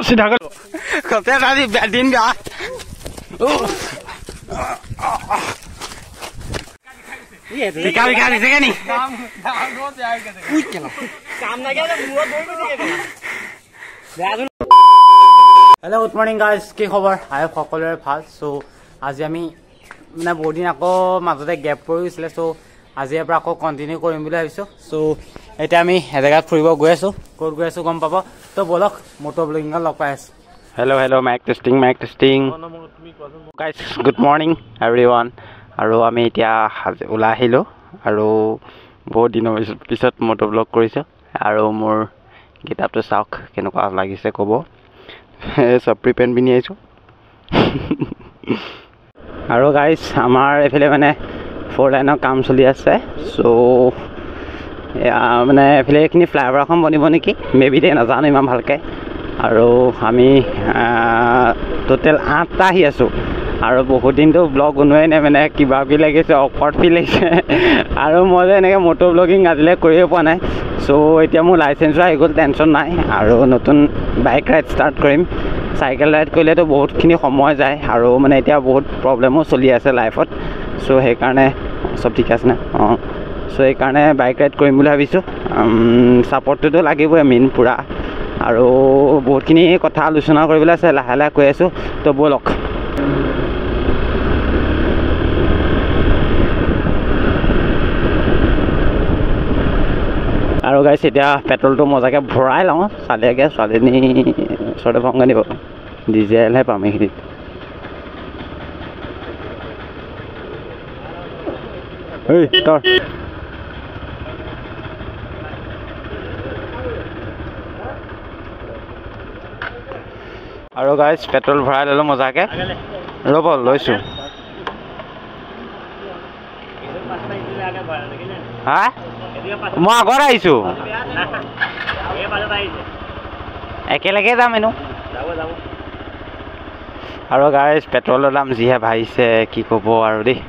सीधा कर करते दादी दिन का ये दिखा दिखेगा नहीं काम रोज जाएगा पूछ चलो काम ना गया तो मुंह बोल भी दिखेगा हेलो गुड मॉर्निंग गाइस की खबर आइ সকলোৰে ভাল সো আজি আমি মানে বহুত দিন আকৌ মাজতে গ্যাপ পৰি গৈছিলে সো আজি ইয়াৰ পৰা আকৌ কন্টিনিউ কৰিম বুলি ভাবিছো সো এটা আমি এজেগাত ফুৰিব গৈ আছো ক'ত গৈ আছো গম পাব তো বলক মটো ব্লগিংত লগ পাই আছো hello mike testing guys good morning everyone আৰু আমি এতিয়া ওলাই আহিলো আৰু বহুত দিনৰ পিছত মটো ব্লগ কৰিছো আৰু মোৰ কিতাপটো চাওক কেনেকুৱা লাগিছে ক'ব सब प्रिपेयर भी नहीं आरो गाइस आमार एफाले माने 4 लाइनर काम चलि आछे सो माने एफाले एखिनि फ्लाइओभार এখন বনিব নেকি মেবি দে নাজানো ইমান ভালকে আৰু আমি টোটাল 8টা আহি আছো আৰু বহুত দিন তো ব্লগ বনোৱাই নাই মানে কিবা কি লাগিছে অকৱাৰ্ড ফিল লাগিছে আৰু মই যে এনেকে মটো ব্লগিং আজিলে কৰিয়ে পোৱা নাই সো এতিয়া মোৰ লাইসেন্স আহি গ'ল টেনচন নাই আৰু নতুন বাইক ৰাইড স্টাৰ্ট কৰিম সাইকেল ৰাইড কৰিলে তো বহুতখিনি সময় যায় আৰু মানে এতিয়া বহুত প্ৰবলেমো চলি আছে লাইফত সো সেই কাৰণে সব ঠিক আছে না সো এই কাৰণে বাইক ৰাইড কৰিম বুলি ভাবিছো সাপোৰ্টটো লাগিবই মেইন পুৰা আৰু বহুতখিনি কথা আলোচনা কৰিবলৈ আছে লাহে লাহে কৈ আছো তো বলক আৰু গাইস এতিয়া পেট্ৰলটো মজাকে ভৰাই লওঁ চালেগে চালেনি সৰতে ভংগা নিব ডিজেল হে পাম এইখিনি এই তৰ আৰু গাইস পেট্ৰল ভৰাই ললো মজাকে ৰব লৈছো হা মই আগৰ আহিছো একেলগে যাম এনো আৰু গাইস পেট্ৰলৰ দাম যিহে ভাইছে কি ক'ব আৰু দেই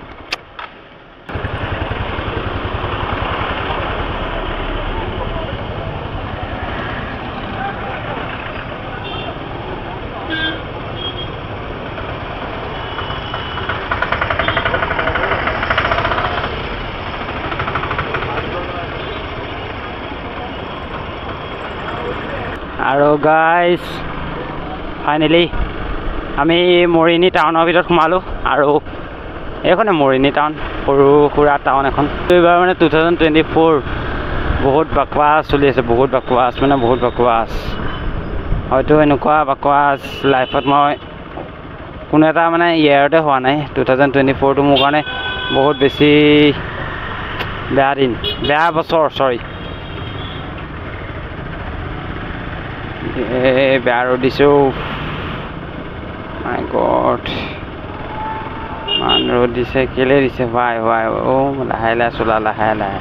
আৰু গাইস ফাইনালি আমি মৰিনী টাউনৰ ভিতৰত সোমালো আৰু এইখনে মৰিনী টাউন সৰু সুৰা টাউন এখন এইবাৰ মানে 2024 বহুত বাকৱাস চলি আছে বহুত বাকৱাস মানে বহুত বাকৱাস হয়তো এনেকুৱা বাকৱাস লাইফত মই কোনো এটা মানে ইয়াৰতে হোৱা নাই 2024 টো মোৰ কাৰণে বহুত বেছি বেয়া দিন বেয়া বছৰ সৰি বেয়া ৰ'দ দিছো মাই গড মান ৰ'দ দিছে কেলে দিছে ভাই ভাই ও লাহে লাহে চলা লাহে লাহে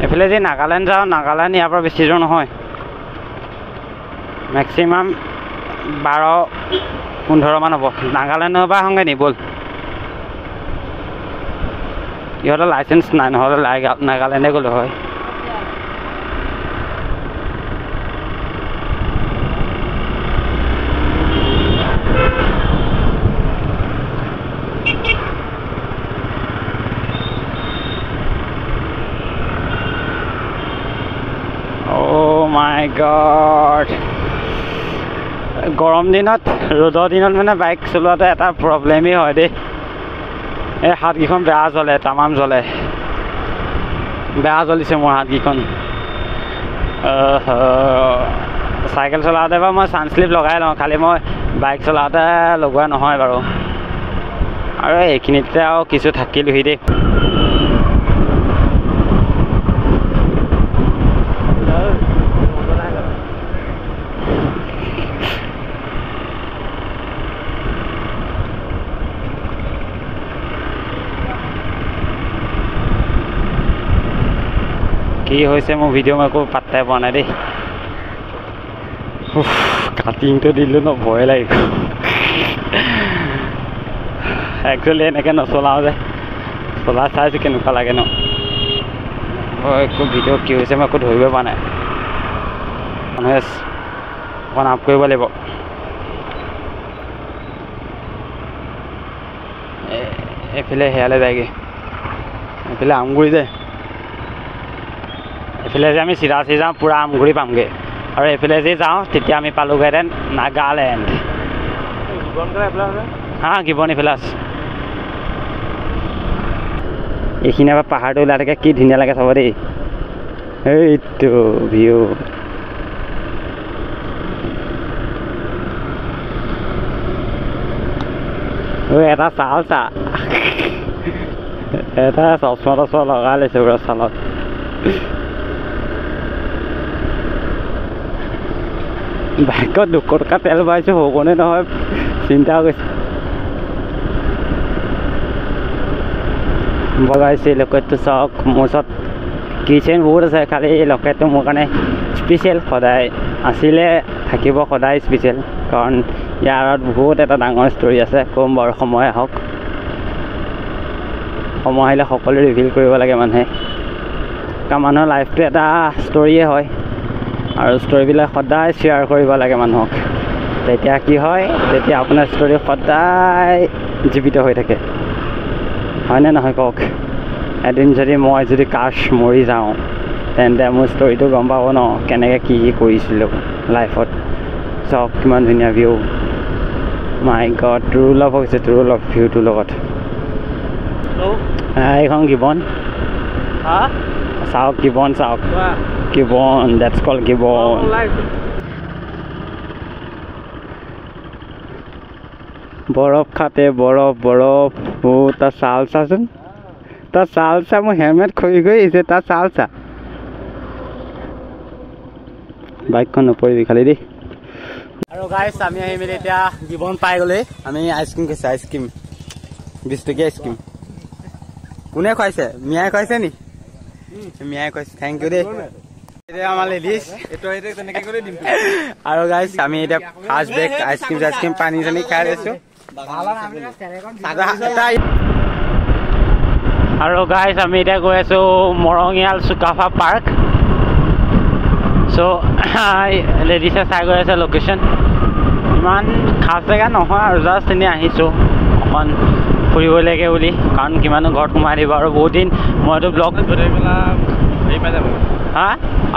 এফালে যে নাগালেণ্ড যাওঁ নাগালেণ্ড ইয়াৰ পৰা বেছি দূৰ নহয় মেক্সিমাম 12-15 মান হ'ব নাগালেণ্ডৰ পৰা আহোঁগৈ নি ব'ল ইহঁতৰ লাইচেন্স নাই নহ'লে নাগালেণ্ডে গ'লো হয় মাই গড গৰম দিনত ৰ'দৰ দিনত মানে বাইক চলোৱাটো এটা প্ৰব্লেমেই হয় দেই এই হাতকেইখন বেয়া জ্বলে তামাম জ্বলে বেয়া জ্বলিছে মোৰ হাতকেইখন চাইকেল চলাওঁতে বাৰু মই ছানস্লিপ লগাই লওঁ খালি মই বাইক চলাওঁতে লগোৱা নহয় বাৰু আৰু এইখিনিতে আৰু কিছু থাকিলোহি দেই কি হৈছে মোৰ ভিডিঅ' মই একো পাত্তাই পোৱা নাই দেই কাটিংটো দিলোঁ ন ভয় লাগিব একচুৱেলি এনেকৈ নচলাওঁ যে চলাই চাইছোঁ কেনেকুৱা লাগে ন একো ভিডিঅ' কি হৈছে মই একো ধৰিব পৰা নাই মানুহে অকণ আপ কৰিব লাগিব এইফালে সেয়ালৈ যায়গৈ এইফালে আমগুৰি যায় এইফালে যে আমি চিধা যাওঁ পূৰা আমগুৰি পামগৈ আৰু এইফালে যে যাওঁ তেতিয়া আমি পালোঁগৈহেঁতেন নাগালেণ্ড হা গিবন এইফালে আছে এইখিনি পৰা পাহাৰটো ওলাই থাকে কি ধুনীয়া লাগে চাব দেই এইটো ভিউ এটা চাল চা এটা চশমা তচমা লগাই লৈছে পুৰা চালত বাইকত 200 টকা তেল পাইছোঁ হ'বনে নহয় চিন্তা কৰিছোঁ বগাইছে লকেটটো চাওক মোৰ ওচৰত কিচেন বহুত আছে খালি লকেটটো মোৰ কাৰণে স্পেচিয়েল সদায় আছিলে থাকিব সদায় স্পেচিয়েল কাৰণ ইয়াত বহুত এটা ডাঙৰ ষ্টৰি আছে ক'ম বাৰু সময় আহক সময় আহিলে সকলো ৰিভিল কৰিব লাগে মানুহে কাৰণ মানুহৰ লাইফটো এটা ষ্টৰিয়ে হয় আৰু ষ্টৰিবিলাক সদায় শ্বেয়াৰ কৰিব লাগে মানুহক তেতিয়া কি হয় তেতিয়া আপোনাৰ ষ্টৰি সদায় জীৱিত হৈ থাকে হয়নে নহয় কওক এদিন যদি কাশ মৰি যাওঁ তেন্তে মোৰ ষ্টৰিটো গম পাব ন কেনেকৈ কি কৰিছিলোঁ লাইফত চাওক কিমান ধুনীয়া ভিউ মাই গড ট্ৰু লাভ হৈছে ট্ৰু লাভ ভিউটোৰ লগত এইখন গিবন চাওক গিবন চাওক গিবন ডেটছ কল গিবন বৰফ খাতে বৰফ তাৰ চাল চাচোন তাৰ চাল চা মোৰ হেলমেট খহি আহিছে তাৰ চাল চা বাইকখন নপৰিবি খালি দেই আৰু গাইছ আমি আহি মেলি এতিয়া গিবন পাই গ'লে আমি আইচক্ৰীম খাইছোঁ আইচক্ৰীম 20 টকীয়া আইচক্ৰীম কোনে খুৱাইছে মিয়াই খুৱাইছে নি মিয়াই খুৱাইছে থেংক ইউ দেই এতিয়া আমাৰ লেডিজ আৰু গাইছ আমি এতিয়া ফাৰ্ষ্ট ব্ৰেক আইচক্ৰীম পানী চানী খাই লৈছোঁ আৰু গাইছ আমি এতিয়া গৈ আছোঁ মৰঙিয়াল চুকাফা পাৰ্ক চ' লেডিছে চাই গৈ আছে লোকেশ্যন ইমান খাছ জেগা নহয় আৰু জাষ্ট এনেই আহিছোঁ অকণ ফুৰিবলৈকে বুলি কাৰণ কিমানো ঘৰত সোমাই দিব আৰু বহুত দিন মইতো ব্লগ হা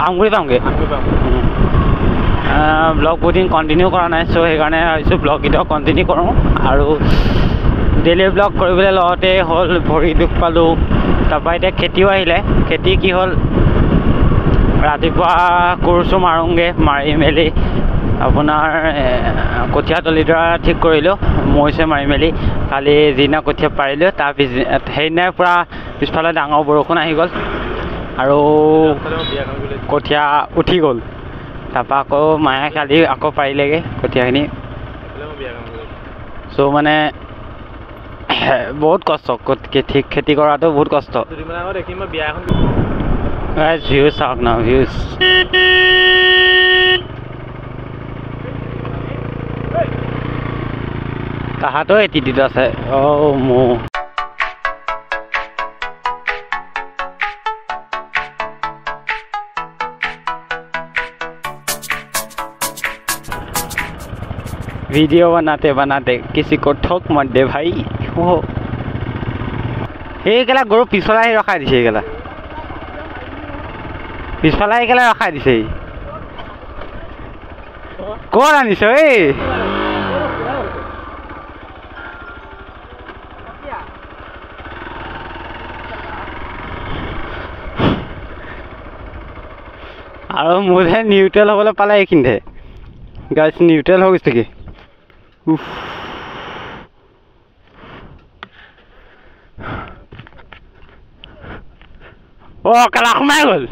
আমগুৰি পামগৈ ব্লগ বহুত দিন কণ্টিনিউ কৰা নাই চ' সেইকাৰণে ভাবিছোঁ ব্লগ এতিয়াও কণ্টিনিউ কৰোঁ আৰু ডেইলি ব্লগ কৰিবলৈ লগতে হ'ল ভৰি দুখ পালোঁ তাৰপৰা এতিয়া খেতিও আহিলে খেতি কি হ'ল ৰাতিপুৱা কোৰচো মাৰোঁগৈ মাৰি মেলি আপোনাৰ কঠীয়া তলিডৰা ঠিক কৰিলোঁ মৈছে মাৰি মেলি কালি যিদিনা কঠীয়া পাৰিলোঁ তাৰ সেইদিনাই পূৰা পিছফালে ডাঙৰ বৰষুণ আহি গ'ল আৰু কঠীয়া উঠি গ'ল তাৰপৰা আকৌ মায়ে কালি আকৌ পাৰিলেগৈ কঠীয়াখিনি চ' মানে বহুত কষ্ট খেতি কৰাটো বহুত কষ্ট ভিউজ চাওক ন ভিউজ তাহাঁতো এটিটিউড আছে মোৰ वीडियो बनाते बनाते किसी को ठोक मत दे भाई हो এইগেলা গৰু পিছফালে আহি ৰখাই দিছে এইগেলা পিছফালে আহি গেলা ৰখাই দিছে ক'ত আনিছ এই আৰু মোৰহে নিউট্ৰেল হ'বলৈ পালে এইখিনিতে গাইছ নিউট্ৰেল হৈ গৈছে কি কেলা সোমাই গ'ল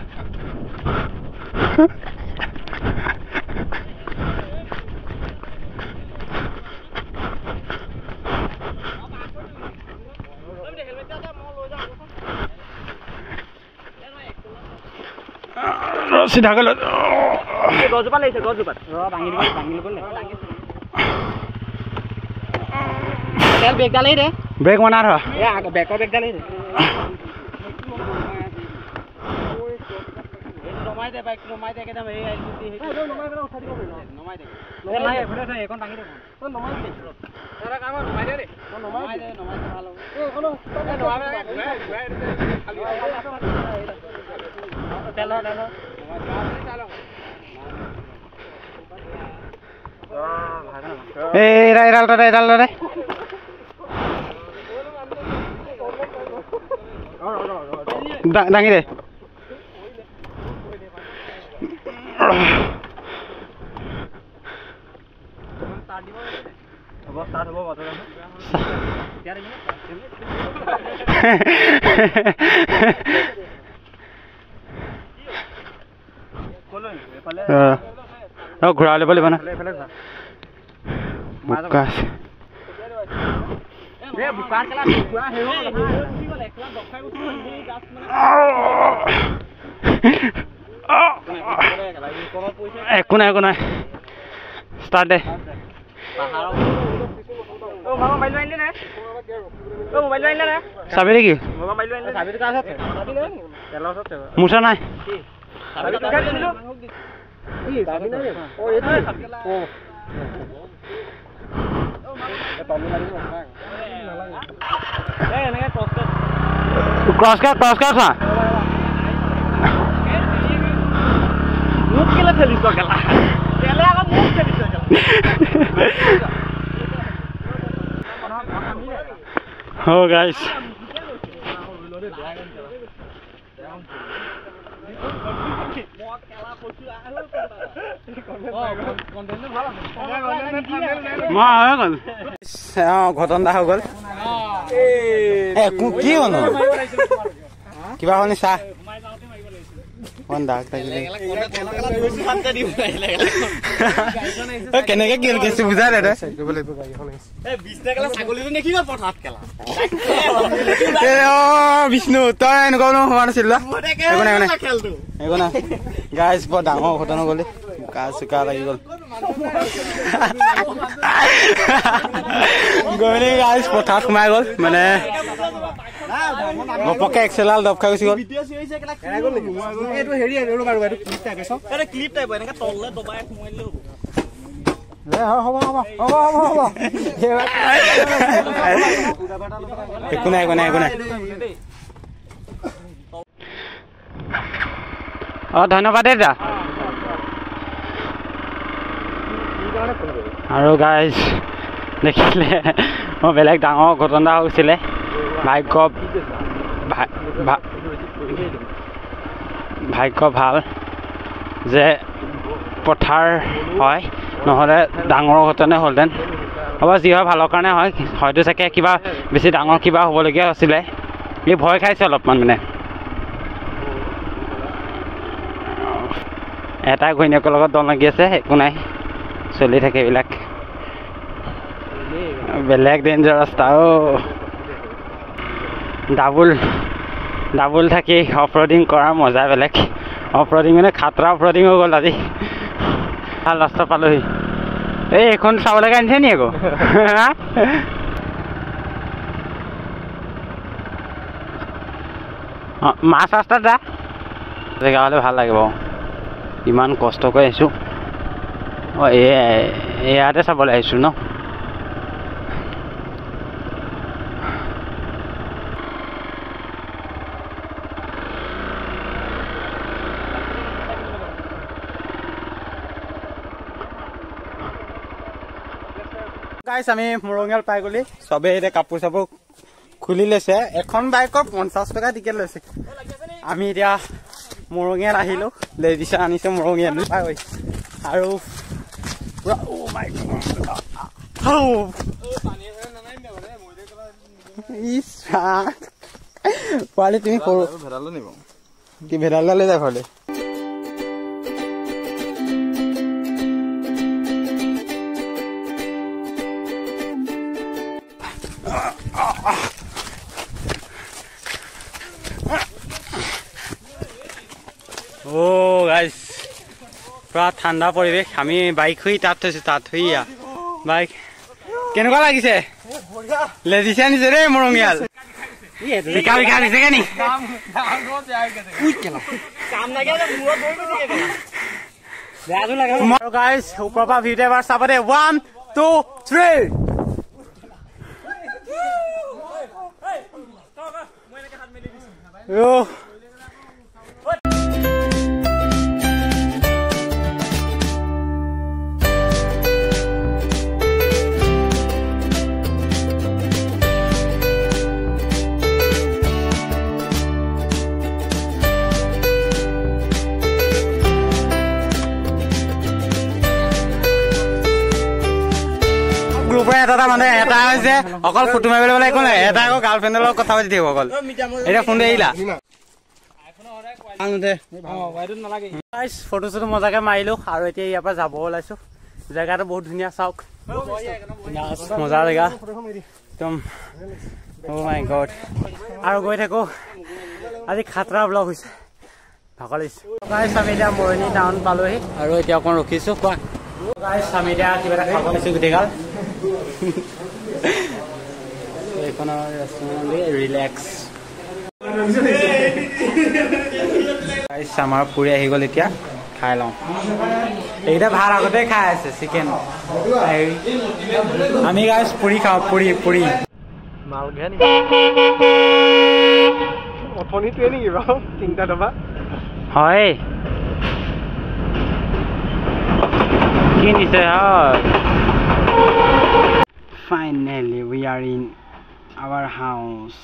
চিধা গ'ল গজোপা লাগিছে গজোপা ভাঙি দিব তেল ব্ৰেক ডালেই দে ব্ৰেক মনা ধৰ বেকৰ ব্ৰেক ডালেই দে নমাই দে বাইক নমাই দে একদম এই নমাই পেলাই উঠাই দিব নমাই দে নাই এফালে এইখন ভাঙি দে নমাই দে তাৰা কাম নমাই দে নমাই দে ভাল হ'ব এইখন নমাই খালি তেল দাঙি দে ঘূৰা ল'ব লাগিব না একো নাই ষ্টাৰ্ট দে চাবি নেকি মোচা নাই ক্ৰছ কাৰ চা মোক কেলে ঠেলিছ কেলা তেলে আগত মোক ঠেলিছ Oh guys. ঘটনা হৈ গ'ল কি হলো কিবা শুনি চা কেনেকে কি কেছি বুজাই দে বিষ্ণু তই এনেকুৱা হোৱা নাছিল একো নাই গাইজ বৰ ডাঙৰ ঘটনা গ'লে গা চোকা লাগি গ'ল গৈ গাইজ পথাৰত সোমাই গ'ল মানে ঘপকে এক্সেলাল দব খাই গুচি গ'ল একো নাই ধন্যবাদ দাদা আৰু গাইজ দেখিলে মই বেলেগ ডাঙৰ ঘটনা হৈছিলে ভাগ্য ভাল যে পথাৰ হয় নহ'লে ডাঙৰ ঘটনা হ'লহেঁতেন হ'ব যি হয় ভালৰ কাৰণে হয় হয়তো চাগে কিবা বেছি ডাঙৰ কিবা হ'বলগীয়া হৈছিলে এই ভয় খাইছে অলপমান মানে এটা ঘৈণীয়েকৰ লগত দল লাগি আছে একো নাই চলি থাকে এইবিলাক বেলেগ ডেঞ্জাৰ ৰাস্তা ডাবুল থাকি অফ ৰ'ডিং কৰাৰ মজা বেলেগ অফ ৰ'ডিং মানে খাতৰা অফ ৰ'ডিং হৈ গ'ল আজি ভাল ৰাস্তা পালোহি এইখন চাবলৈ আনিছে নি আকৌ মাছ ৰাস্তাত যা জেগা হ'লে ভাল লাগিব ইমান কষ্ট কৰি আহিছোঁ ইয়াতে চাবলৈ আহিছোঁ ন গাইছ আমি মৰঙিয়াল পাই গ'লি চবেই এতিয়া কাপোৰ চাপোৰ খুলি লৈছে এখন বাইকৰ 50 টকা টিকেট লৈছে আমি এতিয়া মৰঙিয়াল আহিলোঁ লেডিছে আনিছে মৰঙিয়াল পাই গৈ আৰু পোৱালি তুমি সৰু ভেদালো নিব কি ভেদাল লৈ যায় ঘৰলৈ Oh guys, পুৰা ঠাণ্ডা পৰিৱেশ আমি বাইক শুই তাত থৈছোঁ তাত শুইয়া বাইক কেনেকুৱা লাগিছে লেজিছে আনিছে দেই মৰঙীয়াল বিকা বিকা দিছেগে নি গাইজ ওপৰৰ পৰা ভিডিঅ' এবাৰ চাব দে 1 2 3 গ্ৰুপৰ এটা মানে এটা হৈছে অকল ফটো মাৰিবলৈ বোলে একো নাই এটা আকৌ গাৰ্লফ্ৰেণ্ডৰ লগত কথা পাতি থাকিব অকল এতিয়া ফোনটো এৰিলা ফটো চটো মজাকে মাৰিলো আৰু এতিয়া ইয়াৰ পৰা যাব ওলাইছো জেগাটো বহুত ধুনীয়া চাওক মজা জেগা একদম অ' মাই গড আৰু গৈ থাকো আজি খাতৰা ব্লগ হৈছে ভাগৰ লাগিছে আমি এতিয়া মৰণি টাউন পালোহি আৰু এতিয়া অকণ ৰখিছো কোৱা আমি এতিয়া কিবা এটা খাব লৈছো গোটেইগাল এইখনৰ ৰেষ্টুৰেণ্ট ৰিলেক্স আমাৰ ফুৰি আহি গ'ল এতিয়া খাই লওঁ এইকেইটা ভাত আগতে খাই আছে চিকেন আমি গাইছ পুৰি খাওঁ পুৰি পুৰি অথনিটোৱে নেকি বাৰু 3টা ডবা হয় কি নিছে হয় finally we are in our house